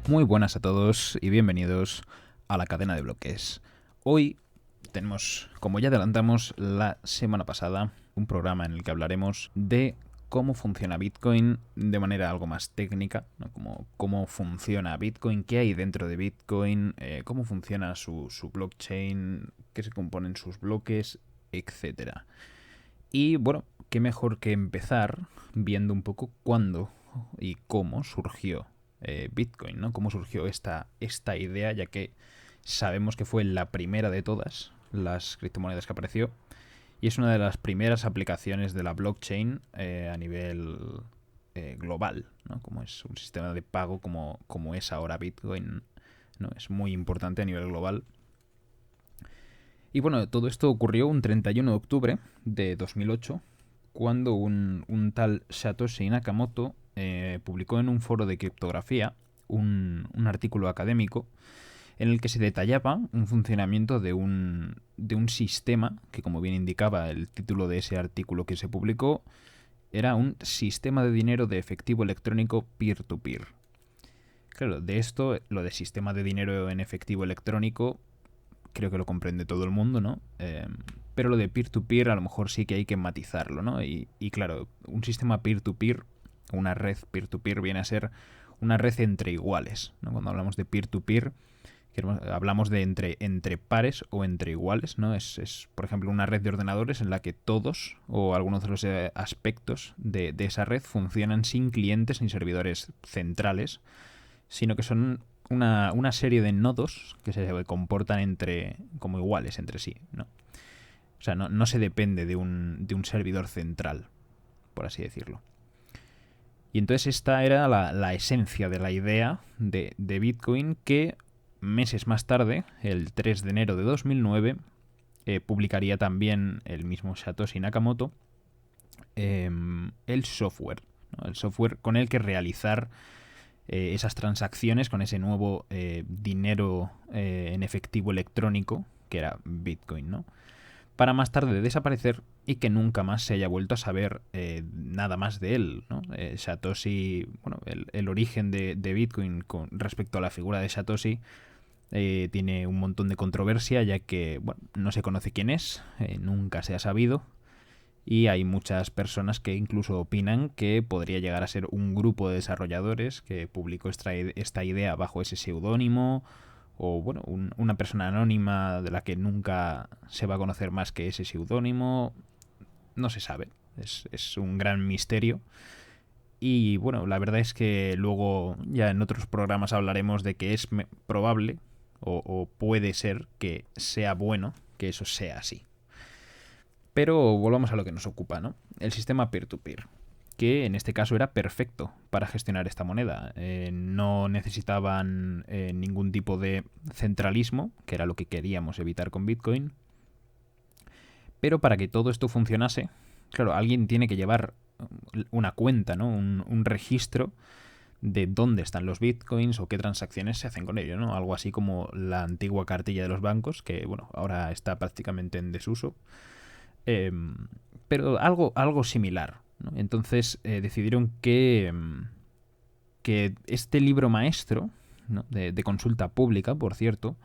Muy buenas a todos y bienvenidos a la cadena de bloques. Hoy tenemos, como ya adelantamos la semana pasada, un programa en el que hablaremos de cómo funciona Bitcoin de manera algo más técnica, ¿no? Como cómo funciona Bitcoin, qué hay dentro de Bitcoin, cómo funciona su blockchain, qué se componen sus bloques, etcétera. Y bueno, qué mejor que empezar viendo un poco cuándo y cómo surgió Bitcoin, ¿no? Cómo surgió esta idea, ya que sabemos que fue la primera de todas las criptomonedas que apareció y es una de las primeras aplicaciones de la blockchain a nivel global, ¿no? Como es un sistema de pago como es ahora Bitcoin, ¿no? Es muy importante a nivel global. Y bueno, todo esto ocurrió un 31 de octubre de 2008, cuando un tal Satoshi Nakamoto publicó en un foro de criptografía un artículo académico en el que se detallaba un funcionamiento de un sistema que, como bien indicaba el título de ese artículo que se publicó, era un sistema de dinero de efectivo electrónico peer-to-peer. Claro, de esto, lo de sistema de dinero en efectivo electrónico, creo que lo comprende todo el mundo, ¿no? Pero lo de peer-to-peer a lo mejor sí que hay que matizarlo, ¿no? Y claro, un sistema peer-to-peer, una red peer-to-peer viene a ser una red entre iguales, ¿no? Cuando hablamos de peer-to-peer, hablamos de entre pares o entre iguales, ¿no? Es, por ejemplo, una red de ordenadores en la que todos o algunos de los aspectos de esa red funcionan sin clientes ni servidores centrales, sino que son una serie de nodos que se comportan como iguales entre sí, ¿no? O sea, no se depende de un servidor central, por así decirlo. Y entonces esta era la esencia de la idea de Bitcoin, que meses más tarde, el 3 de enero de 2009, publicaría también el mismo Satoshi Nakamoto el software, ¿no? El software con el que realizar esas transacciones con ese nuevo dinero en efectivo electrónico que era Bitcoin, ¿no? Para más tarde desaparecer y que nunca más se haya vuelto a saber nada más de él, ¿no? Satoshi, bueno, el origen de Bitcoin con respecto a la figura de Satoshi tiene un montón de controversia, ya que bueno, no se conoce quién es, nunca se ha sabido, y hay muchas personas que incluso opinan que podría llegar a ser un grupo de desarrolladores que publicó esta idea bajo ese seudónimo, o bueno, una persona anónima de la que nunca se va a conocer más que ese seudónimo. No se sabe, es un gran misterio. Y bueno, la verdad es que luego ya en otros programas hablaremos de que es probable o puede ser que sea bueno que eso sea así. Pero volvamos a lo que nos ocupa, ¿no? El sistema peer-to-peer, que en este caso era perfecto para gestionar esta moneda. No necesitaban ningún tipo de centralismo, que era lo que queríamos evitar con Bitcoin. Pero para que todo esto funcionase, claro, alguien tiene que llevar una cuenta, ¿no? Un registro de dónde están los bitcoins o qué transacciones se hacen con ellos, ¿no? Algo así como la antigua cartilla de los bancos, que bueno, ahora está prácticamente en desuso. Eh, pero algo similar, ¿no? Entonces decidieron que este libro maestro, ¿no? de consulta pública, por cierto,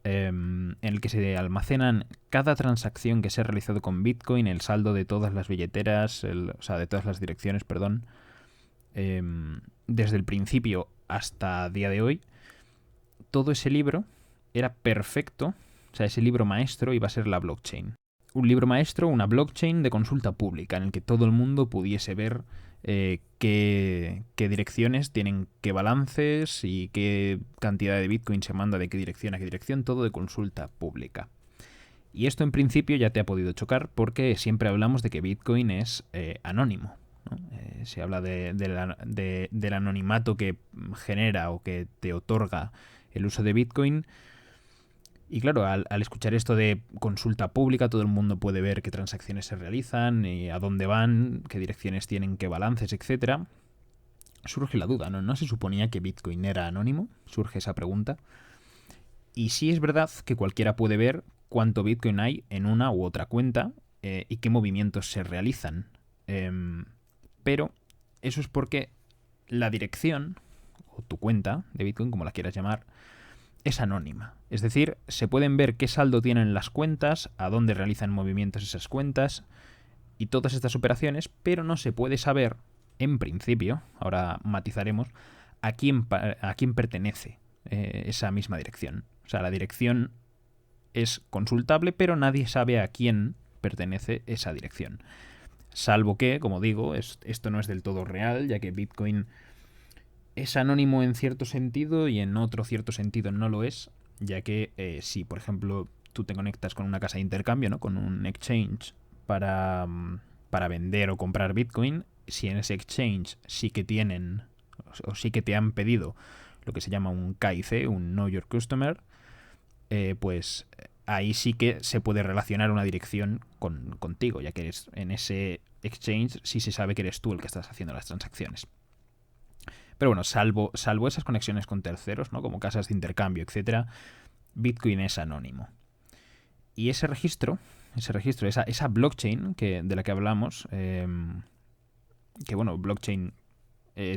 en el que se almacenan cada transacción que se ha realizado con Bitcoin, el saldo de todas las billeteras, o sea, de todas las direcciones, perdón, desde el principio hasta día de hoy, todo ese libro era perfecto, o sea, ese libro maestro iba a ser la blockchain. Un libro maestro, una blockchain de consulta pública, en el que todo el mundo pudiese ver qué direcciones tienen qué balances y qué cantidad de Bitcoin se manda de qué dirección a qué dirección, todo de consulta pública. Y esto en principio ya te ha podido chocar porque siempre hablamos de que Bitcoin es anónimo, ¿no? Se habla del anonimato que genera o que te otorga el uso de Bitcoin. Y claro, al escuchar esto de consulta pública, todo el mundo puede ver qué transacciones se realizan, y a dónde van, qué direcciones tienen, qué balances, etcétera. Surge la duda, ¿no? ¿No se suponía que Bitcoin era anónimo? Surge esa pregunta. Y sí es verdad que cualquiera puede ver cuánto Bitcoin hay en una u otra cuenta y qué movimientos se realizan. Pero eso es porque la dirección o tu cuenta de Bitcoin, como la quieras llamar, es anónima. Es decir, se pueden ver qué saldo tienen las cuentas, a dónde realizan movimientos esas cuentas y todas estas operaciones, pero no se puede saber, en principio, ahora matizaremos, a quién pertenece esa misma dirección. O sea, la dirección es consultable, pero nadie sabe a quién pertenece esa dirección. Salvo que, como digo, esto no es del todo real, ya que Bitcoin es anónimo en cierto sentido y en otro cierto sentido no lo es, ya que si, por ejemplo, tú te conectas con una casa de intercambio, ¿no? Con un exchange para vender o comprar Bitcoin, si en ese exchange sí que tienen o sí que te han pedido lo que se llama un KIC, un Know Your Customer, pues ahí sí que se puede relacionar una dirección contigo, ya que eres en ese exchange sí se sabe que eres tú el que estás haciendo las transacciones. Pero bueno, salvo esas conexiones con terceros, ¿no? Como casas de intercambio, etcétera, Bitcoin es anónimo. Y ese registro, esa blockchain de la que hablamos, que bueno, blockchain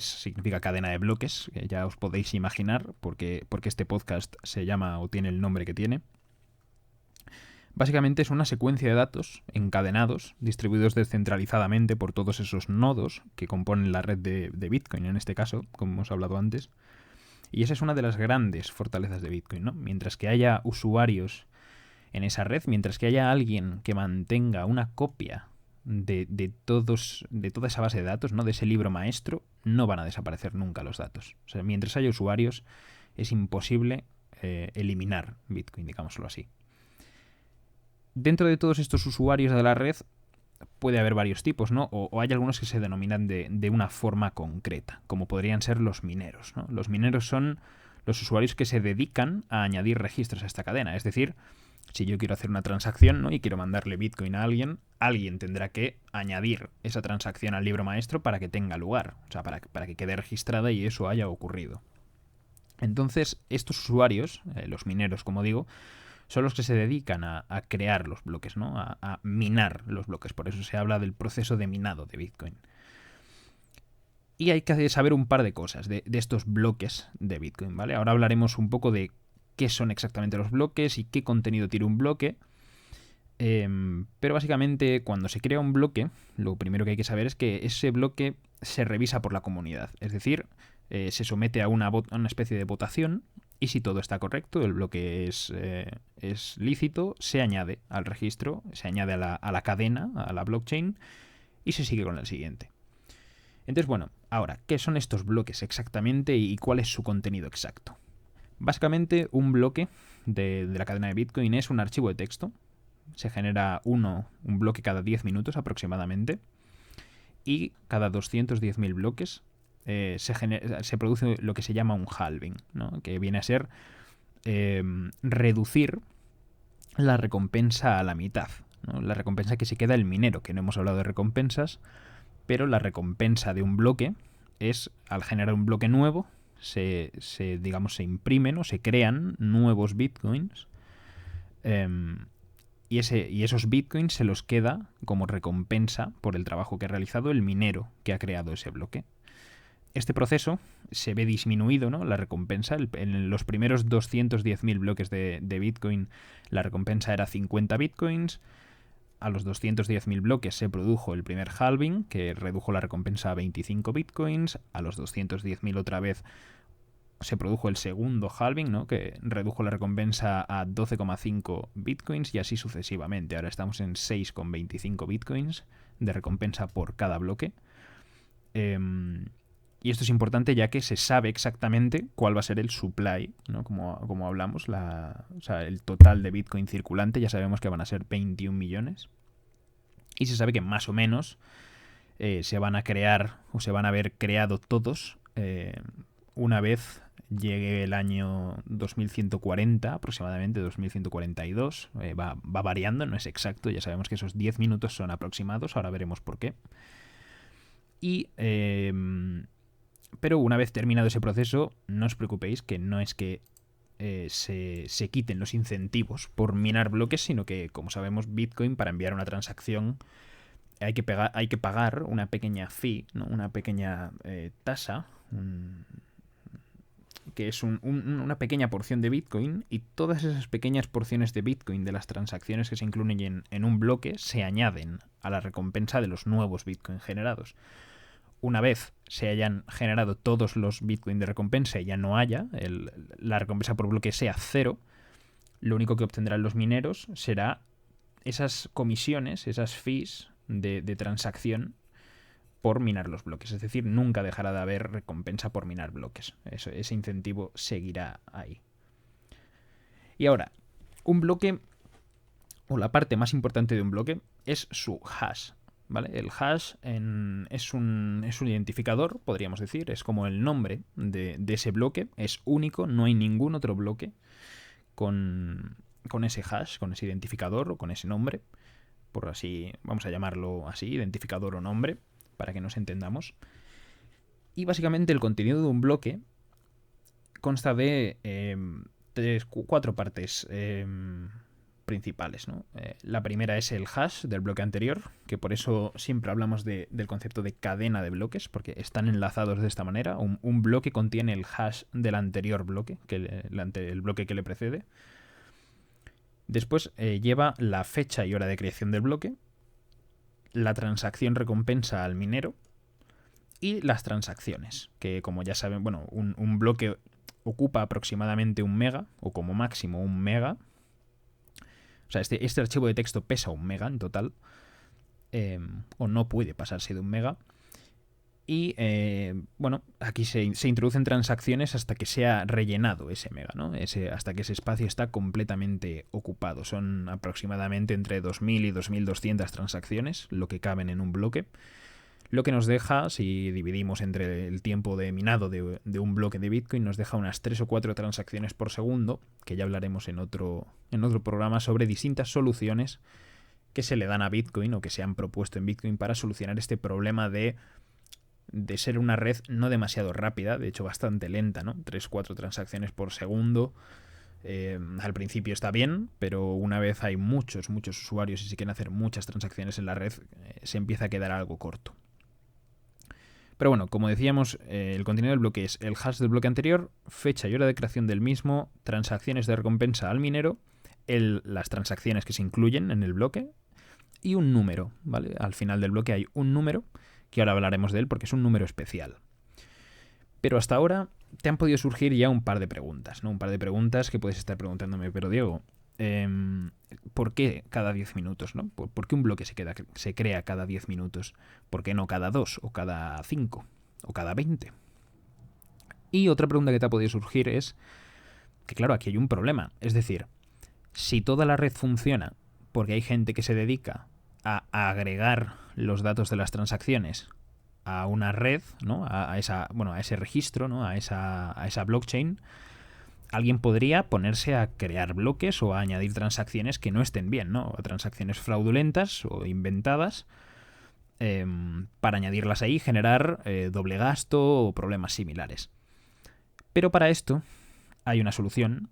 significa cadena de bloques, que ya os podéis imaginar porque este podcast se llama o tiene el nombre que tiene. Básicamente es una secuencia de datos encadenados, distribuidos descentralizadamente por todos esos nodos que componen la red de Bitcoin, en este caso, como hemos hablado antes. Y esa es una de las grandes fortalezas de Bitcoin, ¿no? Mientras que haya usuarios en esa red, mientras que haya alguien que mantenga una copia de toda esa base de datos, ¿no? De ese libro maestro, no van a desaparecer nunca los datos. O sea, mientras haya usuarios, es imposible eliminar Bitcoin, digámoslo así. Dentro de todos estos usuarios de la red puede haber varios tipos, ¿no? O hay algunos que se denominan de una forma concreta, como podrían ser los mineros, ¿no? Los mineros son los usuarios que se dedican a añadir registros a esta cadena. Es decir, si yo quiero hacer una transacción, ¿no? Y quiero mandarle Bitcoin a alguien, alguien tendrá que añadir esa transacción al libro maestro para que tenga lugar, o sea, para que quede registrada y eso haya ocurrido. Entonces, estos usuarios, los mineros, como digo, son los que se dedican a crear los bloques, ¿no? A minar los bloques. Por eso se habla del proceso de minado de Bitcoin. Y hay que saber un par de cosas de estos bloques de Bitcoin, ¿vale? Ahora hablaremos un poco de qué son exactamente los bloques y qué contenido tiene un bloque. Pero básicamente cuando se crea un bloque, lo primero que hay que saber es que ese bloque se revisa por la comunidad. Es decir, se somete a una especie de votación y si todo está correcto, el bloque es lícito, se añade al registro, se añade a la cadena, a la blockchain y se sigue con el siguiente. Entonces, bueno, ahora, ¿qué son estos bloques exactamente y cuál es su contenido exacto? Básicamente, un bloque de la cadena de Bitcoin es un archivo de texto. Se genera un bloque cada 10 minutos aproximadamente y cada 210.000 bloques se produce lo que se llama un halving, ¿no? Que viene a ser reducir la recompensa a la mitad, ¿no? La recompensa que se queda el minero, que no hemos hablado de recompensas, pero la recompensa de un bloque es, al generar un bloque nuevo, se imprimen o se crean nuevos bitcoins y esos bitcoins se los queda como recompensa por el trabajo que ha realizado el minero que ha creado ese bloque. Este proceso se ve disminuido, ¿no? La recompensa. En los primeros 210.000 bloques de Bitcoin, la recompensa era 50 Bitcoins. A los 210.000 bloques se produjo el primer halving, que redujo la recompensa a 25 Bitcoins. A los 210.000 otra vez se produjo el segundo halving, ¿no? Que redujo la recompensa a 12,5 Bitcoins y así sucesivamente. Ahora estamos en 6,25 Bitcoins de recompensa por cada bloque. Y esto es importante ya que se sabe exactamente cuál va a ser el supply, ¿no? Como hablamos, o sea, el total de Bitcoin circulante, ya sabemos que van a ser 21 millones. Y se sabe que más o menos se van a crear o se van a haber creado todos una vez llegue el año 2140, aproximadamente 2142. Va variando, no es exacto, ya sabemos que esos 10 minutos son aproximados, ahora veremos por qué. Y... pero una vez terminado ese proceso, no os preocupéis que no es que se quiten los incentivos por minar bloques, sino que, como sabemos, Bitcoin para enviar una transacción hay que pagar una pequeña fee, ¿no? Una pequeña tasa, que es una pequeña porción de Bitcoin, y todas esas pequeñas porciones de Bitcoin de las transacciones que se incluyen en un bloque se añaden a la recompensa de los nuevos Bitcoin generados. Una vez se hayan generado todos los Bitcoin de recompensa y ya no haya, la recompensa por bloque sea 0, lo único que obtendrán los mineros será esas comisiones, esas fees de transacción por minar los bloques. Es decir, nunca dejará de haber recompensa por minar bloques. Ese incentivo seguirá ahí. Y ahora, un bloque, o la parte más importante de un bloque, es su hash. ¿Vale? El hash es un identificador, podríamos decir, es como el nombre de ese bloque, es único, no hay ningún otro bloque con ese hash, con ese identificador o con ese nombre, por así, vamos a llamarlo así, identificador o nombre, para que nos entendamos. Y básicamente el contenido de un bloque consta de 4 partes principales, ¿no? La primera es el hash del bloque anterior, que por eso siempre hablamos del concepto de cadena de bloques, porque están enlazados de esta manera. Un bloque contiene el hash del anterior bloque, el bloque que le precede. Después lleva la fecha y hora de creación del bloque, la transacción recompensa al minero y las transacciones, que como ya saben, bueno, un bloque ocupa aproximadamente 1 mega, o como máximo 1 mega. O sea, este archivo de texto pesa 1 mega en total, o no puede pasarse de 1 mega. Y bueno, aquí se introducen transacciones hasta que sea rellenado ese mega, ¿no? Hasta que ese espacio está completamente ocupado. Son aproximadamente entre 2000 y 2200 transacciones lo que caben en un bloque. Lo que nos deja, si dividimos entre el tiempo de minado de un bloque de Bitcoin, nos deja unas 3 o 4 transacciones por segundo, que ya hablaremos en otro programa sobre distintas soluciones que se le dan a Bitcoin o que se han propuesto en Bitcoin para solucionar este problema de ser una red no demasiado rápida, de hecho bastante lenta, ¿no? 3-4 transacciones por segundo. Al principio está bien, pero una vez hay muchos usuarios y se quieren hacer muchas transacciones en la red, se empieza a quedar algo corto. Pero bueno, como decíamos, el contenido del bloque es el hash del bloque anterior, fecha y hora de creación del mismo, transacciones de recompensa al minero, las transacciones que se incluyen en el bloque y un número, ¿vale? Al final del bloque hay un número, que ahora hablaremos de él porque es un número especial. Pero hasta ahora te han podido surgir ya un par de preguntas, ¿no? Un par de preguntas que puedes estar preguntándome, pero Diego, ¿por qué cada 10 minutos, ¿no? ¿Por qué un bloque se crea cada 10 minutos? ¿Por qué no cada 2 o cada 5 o cada 20? Y otra pregunta que te ha podido surgir es que, claro, aquí hay un problema. Es decir, si toda la red funciona porque hay gente que se dedica a agregar los datos de las transacciones a una red, ¿no? a ese registro, ¿no? a esa blockchain, alguien podría ponerse a crear bloques o a añadir transacciones que no estén bien, ¿no? O transacciones fraudulentas o inventadas, para añadirlas ahí y generar doble gasto o problemas similares. Pero para esto hay una solución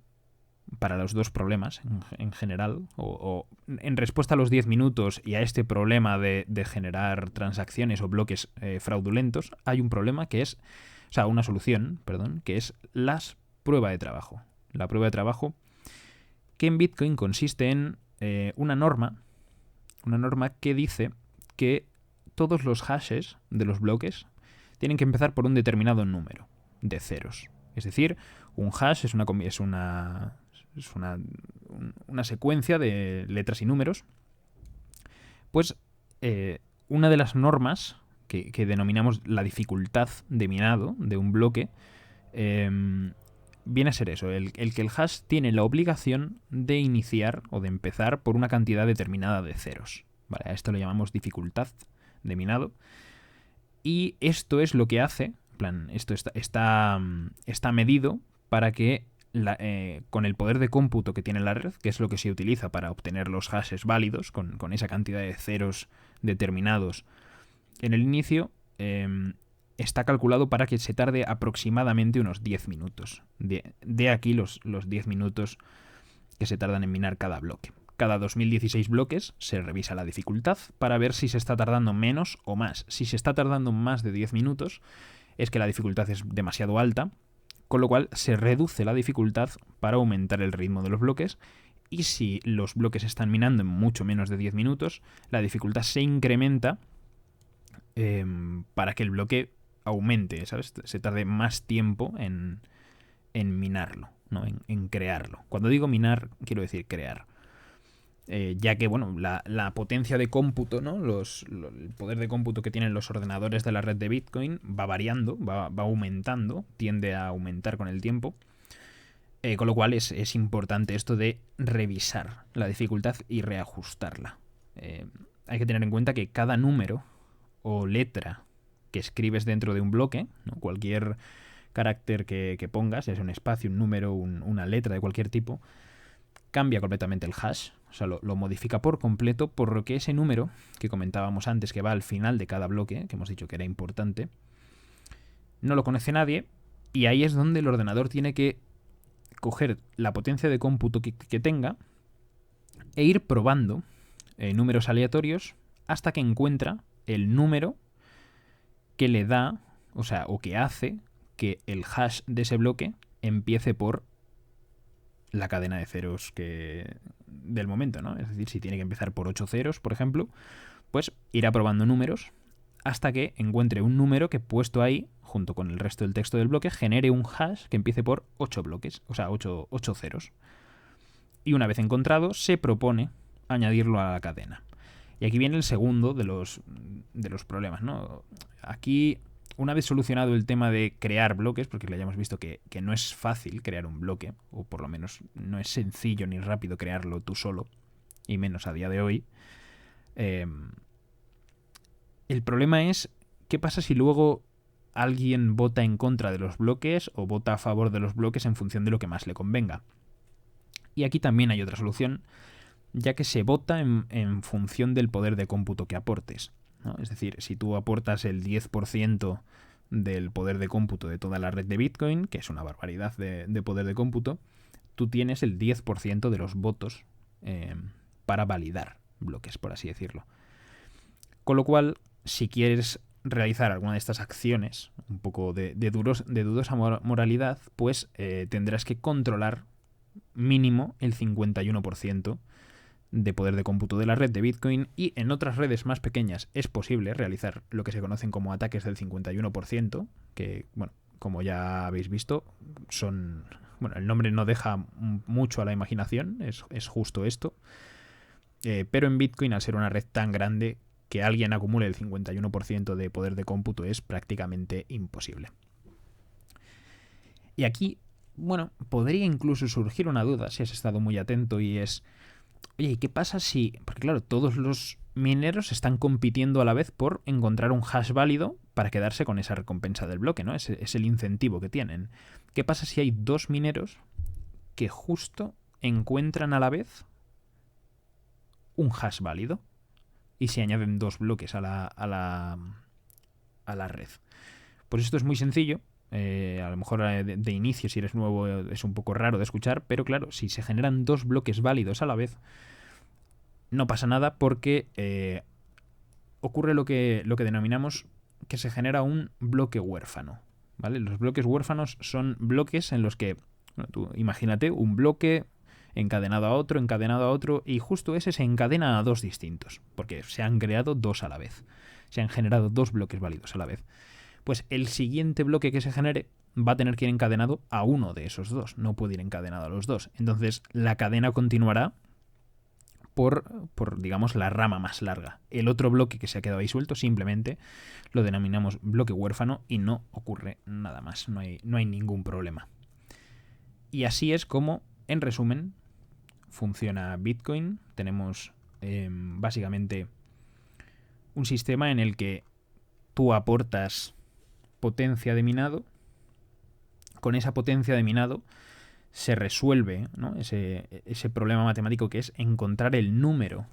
para los dos problemas en general, o en respuesta a los 10 minutos y a este problema de generar transacciones o bloques fraudulentos, hay un problema que es, o sea, una solución, perdón, que es las prueba de trabajo. La prueba de trabajo, que en Bitcoin consiste en una norma que dice que todos los hashes de los bloques tienen que empezar por un determinado número de ceros. Es decir, un hash es una secuencia de letras y números. Pues una de las normas que denominamos la dificultad de minado de un bloque viene a ser eso, el que el hash tiene la obligación de iniciar o de empezar por una cantidad determinada de ceros. Vale, a esto le llamamos dificultad de minado. Y esto es lo que hace, en plan, esto está medido para que con el poder de cómputo que tiene la red, que es lo que se utiliza para obtener los hashes válidos, con esa cantidad de ceros determinados en el inicio, está calculado para que se tarde aproximadamente unos 10 minutos. De aquí los 10 minutos que se tardan en minar cada bloque. Cada 2016 bloques se revisa la dificultad para ver si se está tardando menos o más. Si se está tardando más de 10 minutos, es que la dificultad es demasiado alta, con lo cual se reduce la dificultad para aumentar el ritmo de los bloques. Y si los bloques se están minando en mucho menos de 10 minutos, la dificultad se incrementa para que el bloque aumente, ¿sabes? Se tarde más tiempo en minarlo, ¿no? En crearlo. Cuando digo minar, quiero decir crear. Ya que, bueno, la potencia de cómputo, ¿no? El poder de cómputo que tienen los ordenadores de la red de Bitcoin va variando, va aumentando, tiende a aumentar con el tiempo. Con lo cual es importante esto de revisar la dificultad y reajustarla. Hay que tener en cuenta que cada número o letra que escribes dentro de un bloque, ¿no? Cualquier carácter que pongas, ya sea un espacio, un número, una letra de cualquier tipo, cambia completamente el hash, o sea, lo modifica por completo, por lo que ese número que comentábamos antes, que va al final de cada bloque, que hemos dicho que era importante, no lo conoce nadie, y ahí es donde el ordenador tiene que coger la potencia de cómputo que tenga e ir probando números aleatorios hasta que encuentra el número que le da, o sea, o que hace que el hash de ese bloque empiece por la cadena de ceros del momento, ¿no? Es decir, si tiene que empezar por 8 ceros, por ejemplo, pues irá probando números hasta que encuentre un número que puesto ahí, junto con el resto del texto del bloque, genere un hash que empiece por 8 bloques, o sea, 8 ceros. Y una vez encontrado, se propone añadirlo a la cadena. Y aquí viene el segundo de los problemas, ¿no? Aquí, una vez solucionado el tema de crear bloques, porque ya hemos visto que no es fácil crear un bloque, o por lo menos no es sencillo ni rápido crearlo tú solo, y menos a día de hoy, el problema es qué pasa si luego alguien vota en contra de los bloques o vota a favor de los bloques en función de lo que más le convenga. Y aquí también hay otra solución, ya que se vota en función del poder de cómputo que aportes, ¿no? Es decir, si tú aportas el 10% del poder de cómputo de toda la red de Bitcoin, que es una barbaridad de poder de cómputo, tú tienes el 10% de los votos para validar bloques, por así decirlo. Con lo cual, si quieres realizar alguna de estas acciones, un poco de dudosa moralidad, pues tendrás que controlar mínimo el 51% de poder de cómputo de la red de Bitcoin, y en otras redes más pequeñas es posible realizar lo que se conocen como ataques del 51%, que, bueno, como ya habéis visto, son... Bueno, el nombre no deja mucho a la imaginación, es justo esto. Pero en Bitcoin, al ser una red tan grande, que alguien acumule el 51% de poder de cómputo es prácticamente imposible. Y aquí, bueno, podría incluso surgir una duda si has estado muy atento, y es... Oye, ¿y qué pasa si...? Porque claro, todos los mineros están compitiendo a la vez por encontrar un hash válido para quedarse con esa recompensa del bloque, ¿no? Es el incentivo que tienen. ¿Qué pasa si hay dos mineros que justo encuentran a la vez un hash válido y se añaden dos bloques a la red? Pues esto es muy sencillo. A lo mejor de inicio, si eres nuevo, es un poco raro de escuchar, pero claro, si se generan dos bloques válidos a la vez, no pasa nada, porque ocurre lo que denominamos que se genera un bloque huérfano, ¿vale? Los bloques huérfanos son bloques en los que, bueno, tú imagínate un bloque encadenado a otro, y justo ese se encadena a dos distintos, porque se han creado dos a la vez, se han generado dos bloques válidos a la vez. Pues el siguiente bloque que se genere va a tener que ir encadenado a uno de esos dos, no puede ir encadenado a los dos. Entonces la cadena continuará por digamos, la rama más larga. El otro bloque que se ha quedado ahí suelto simplemente lo denominamos bloque huérfano y no ocurre nada más, no hay ningún problema. Y así es como, en resumen, funciona Bitcoin. Tenemos básicamente un sistema en el que tú aportas potencia de minado. Con esa potencia de minado se resuelve, ¿no?, ese problema matemático, que es encontrar el número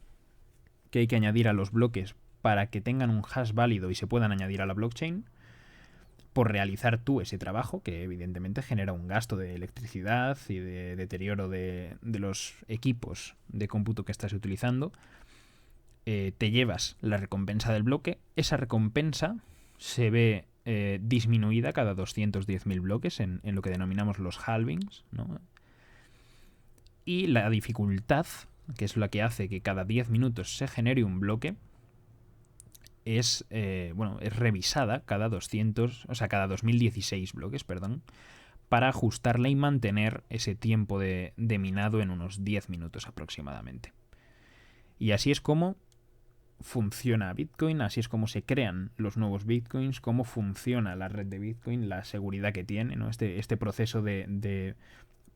que hay que añadir a los bloques para que tengan un hash válido y se puedan añadir a la blockchain, por realizar tú ese trabajo, que evidentemente genera un gasto de electricidad y de deterioro de los equipos de cómputo que estás utilizando. Te llevas la recompensa del bloque. Esa recompensa se ve disminuida cada 210.000 bloques en lo que denominamos los halvings, ¿no? Y la dificultad, que es la que hace que cada 10 minutos se genere un bloque, es revisada cada 2016 bloques, perdón, para ajustarla y mantener ese tiempo de minado en unos 10 minutos aproximadamente. Y así es como funciona Bitcoin, así es como se crean los nuevos Bitcoins, cómo funciona la red de Bitcoin, la seguridad que tiene, ¿no? Este proceso de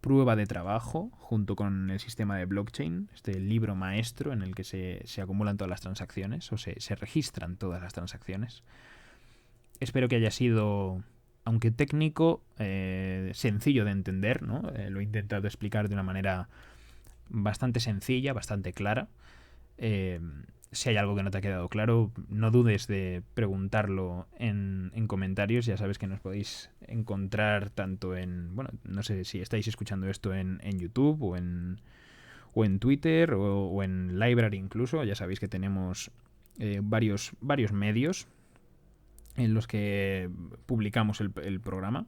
prueba de trabajo junto con el sistema de blockchain, este libro maestro en el que se acumulan todas las transacciones o se registran todas las transacciones. Espero que haya sido, aunque técnico, sencillo de entender, ¿no? Lo he intentado explicar de una manera bastante sencilla, bastante clara. Si hay algo que no te ha quedado claro, no dudes de preguntarlo en comentarios. Ya sabes que nos podéis encontrar tanto en... Bueno, no sé si estáis escuchando esto en YouTube o en Twitter o en Library incluso. Ya sabéis que tenemos varios medios en los que publicamos el programa.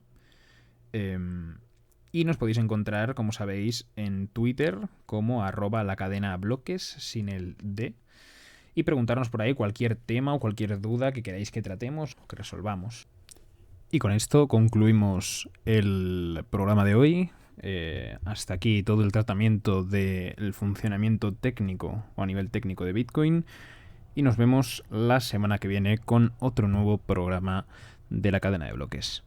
Y nos podéis encontrar, como sabéis, en Twitter como @lacadenabloques sin el D. Y preguntarnos por ahí cualquier tema o cualquier duda que queráis que tratemos o que resolvamos. Y con esto concluimos el programa de hoy. Hasta aquí todo el tratamiento del funcionamiento técnico o a nivel técnico de Bitcoin. Y nos vemos la semana que viene con otro nuevo programa de la cadena de bloques.